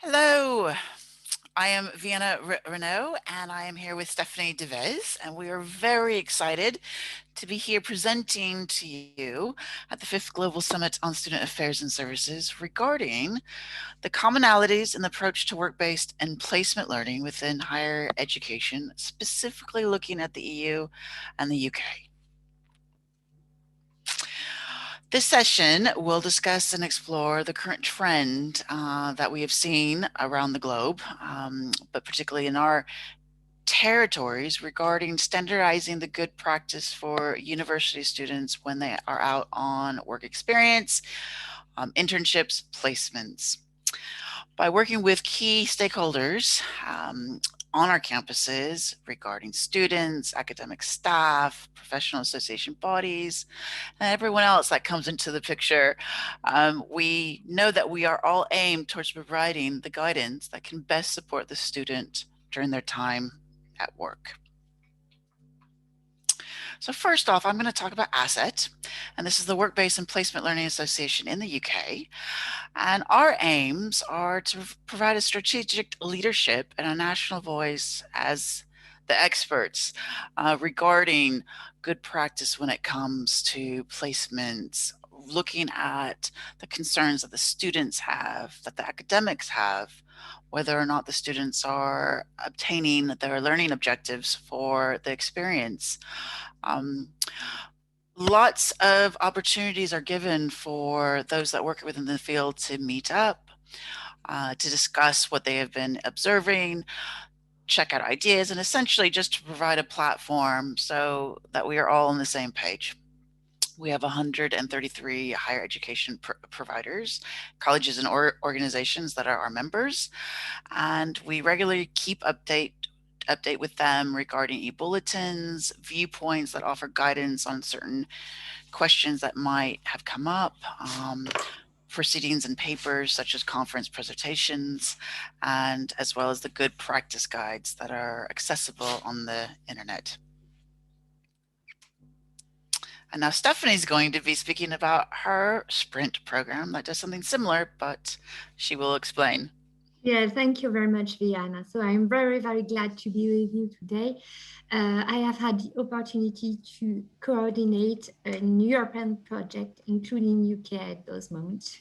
Hello, I am Vianna Renaud, and I am here with Stephanie Deveze, and we are very excited to be here presenting to you at the 5th Global Summit on Student Affairs and Services regarding the commonalities in the approach to work-based and placement learning within higher education, specifically looking at the EU and the UK. This session will discuss and explore the current trend that we have seen around the globe, but particularly in our territories regarding standardizing the good practice for university students when they are out on work experience, internships, placements. By working with key stakeholders on our campuses regarding students, academic staff, professional association bodies, and everyone else that comes into the picture, we know that we are all aimed towards providing the guidance that can best support the student during their time at work. So first off, I'm going to talk about ASSET, and this is the Work-Based and Placement Learning Association in the UK. And our aims are to provide a strategic leadership and a national voice as the experts regarding good practice when it comes to placements, looking at the concerns that the students have, that the academics have, whether or not the students are obtaining their learning objectives for the experience. Lots of opportunities are given for those that work within the field to meet up, to discuss what they have been observing, check out ideas, and essentially just to provide a platform so that we are all on the same page. We have 133 higher education providers, colleges and organizations that are our members, and we regularly keep update with them regarding e-bulletins, viewpoints that offer guidance on certain questions that might have come up, proceedings and papers such as conference presentations, and as well as the good practice guides that are accessible on the internet. And now Stephanie's going to be speaking about her sprint program that does something similar, but she will explain. Yeah, thank you very much, Vianna. So I'm very, very glad to be with you today. I have had the opportunity to coordinate a European project, including UK at those moments,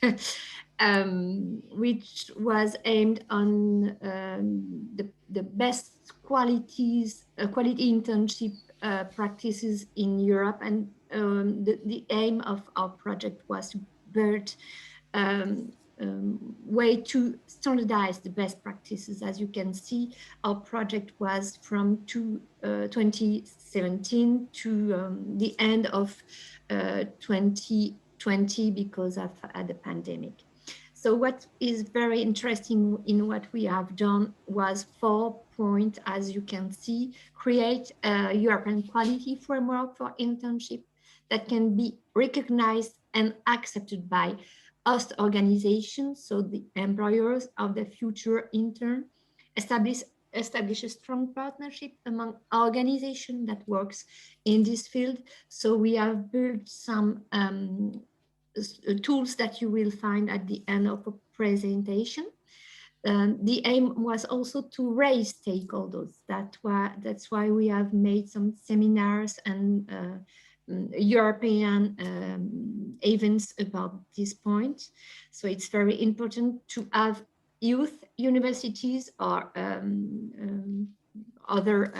which was aimed on the best quality internship practices in Europe. And the aim of our project was to build way to standardize the best practices. As you can see, our project was from 2017 to the end of 2020 because of the pandemic. So what is very interesting in what we have done was 4 points, as you can see: create a European quality framework for internship that can be recognized and accepted by host organizations, so the employers of the future intern, establish a strong partnership among organizations that works in this field. So we have built some tools that you will find at the end of a presentation. The aim was also to raise stakeholders. That's why we have made some seminars and European events about this point. So it's very important to have youth universities or other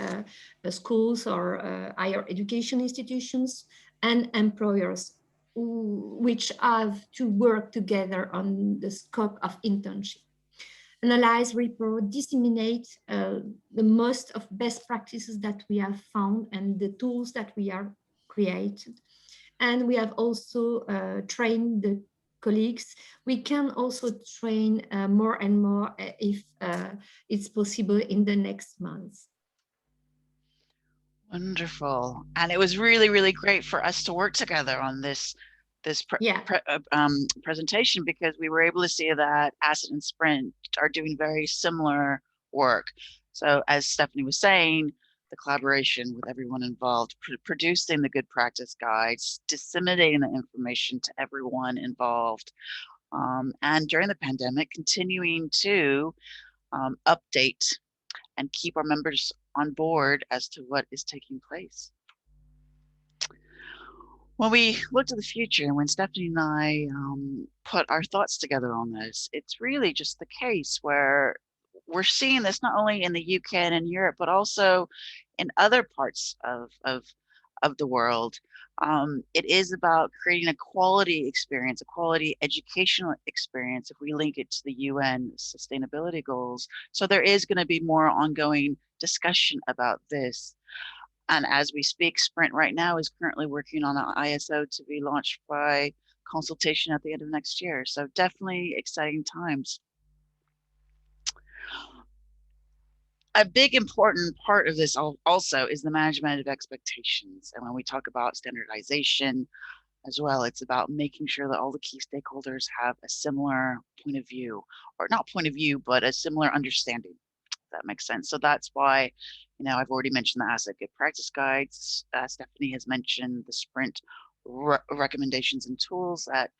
schools or higher education institutions and employers which have to work together on the scope of internship. Analyze, report, disseminate the most of best practices that we have found and the tools that we are created. And we have also trained the colleagues. We can also train more and more if it's possible in the next months. Wonderful. And it was really, really great for us to work together on this Yeah. presentation, because we were able to see that ASSET and Sprint are doing very similar work. So as Stephanie was saying, the collaboration with everyone involved, producing the good practice guides, disseminating the information to everyone involved, and during the pandemic, continuing to update and keep our members on board as to what is taking place. When we look to the future, when Stephanie and I put our thoughts together on this, it's really just the case where we're seeing this not only in the UK and in Europe, but also in other parts of the world. It is about creating a quality experience, a quality educational experience if we link it to the UN sustainability goals. So there is going to be more ongoing discussion about this. And as we speak, Sprint right now is currently working on an ISO to be launched by consultation at the end of next year. So definitely exciting times. A big important part of this also is the management of expectations. And when we talk about standardization as well, it's about making sure that all the key stakeholders have a similar point of view, or not point of view, but a similar understanding. That makes sense. So that's why, I've already mentioned the asset good practice guides. Stephanie has mentioned the sprint recommendations and tools that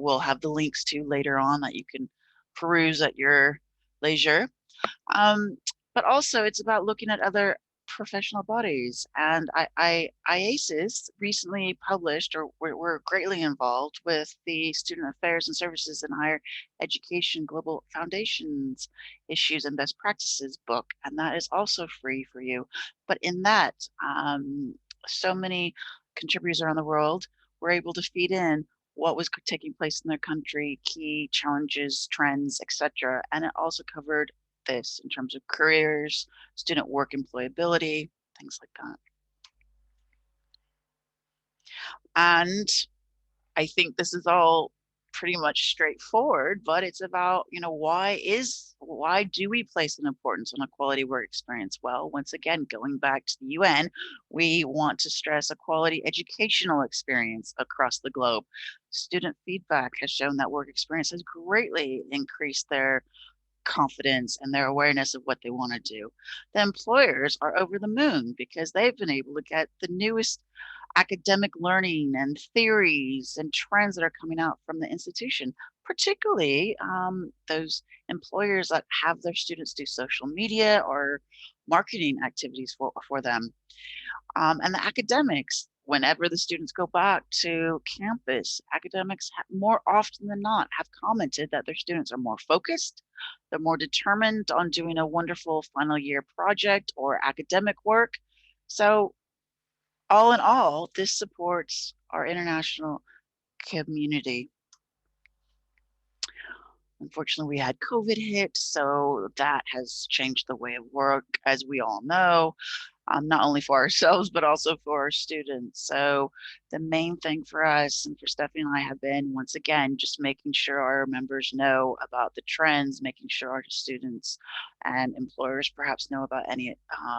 we'll have the links to later on that you can peruse at your leisure. Um, but also it's about looking at other professional bodies. And IASIS recently published, or we're greatly involved with the Student Affairs and Services in Higher Education Global Foundations Issues and Best Practices book, and that is also free for you. But in that, so many contributors around the world were able to feed in what was taking place in their country, key challenges, trends, etc. And it also covered this in terms of careers, student work employability, things like that. And I think this is all pretty much straightforward, but it's about, why do we place an importance on a quality work experience? Well, once again, going back to the UN, we want to stress a quality educational experience across the globe. Student feedback has shown that work experience has greatly increased their confidence and their awareness of what they want to do. The employers are over the moon because they've been able to get the newest academic learning and theories and trends that are coming out from the institution, particularly those employers that have their students do social media or marketing activities for them. And the academics, whenever the students go back to campus, academics more often than not have commented that their students are more focused, they're more determined on doing a wonderful final year project or academic work. So all in all, this supports our international community. Unfortunately, we had COVID hit, so that has changed the way of work, as we all know, not only for ourselves, but also for our students. So the main thing for us and for Stephanie and I have been, once again, just making sure our members know about the trends, making sure our students and employers perhaps know about any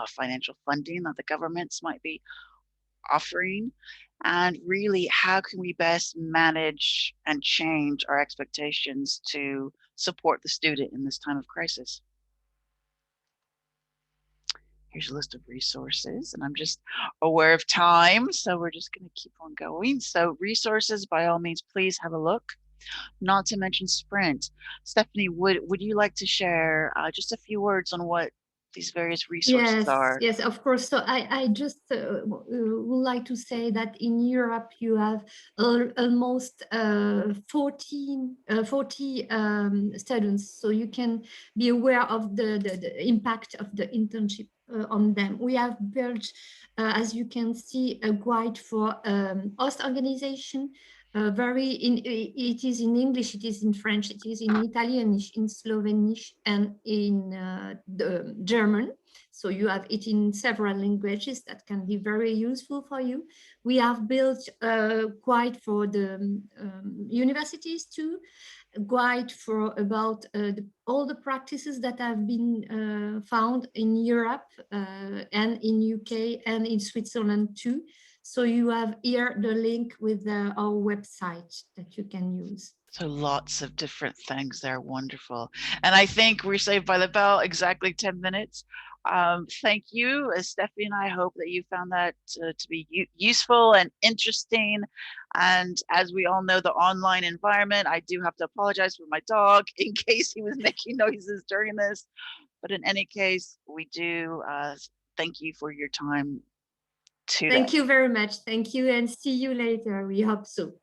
financial funding that the governments might be offering, and really how can we best manage and change our expectations to support the student in this time of crisis. Here's a list of resources, and I'm just aware of time, so we're just going to keep on going. So resources, by all means, please have a look. Not to mention Sprint. Stephanie, would you like to share just a few words on what these various resources Yes, are? yes, of course. So I just would like to say that in Europe you have almost 40 students, so you can be aware of the impact of the internship on them. We have built, as you can see, a guide for host organization. It is in English, it is in French, it is in Italian, in Slovenish, and in the German. So you have it in several languages that can be very useful for you. We have built a guide for the universities too, a guide for about all the practices that have been found in Europe and in UK and in Switzerland too. So you have here the link with our website that you can use. So lots of different things there. Wonderful. And I think we're saved by the bell exactly 10 minutes. Thank you, Stephanie, and I hope that you found that to be useful and interesting. And as we all know, the online environment, I do have to apologize for my dog in case he was making noises during this. But in any case, we do thank you for your time today. Thank you very much. Thank you and see you later. We hope so.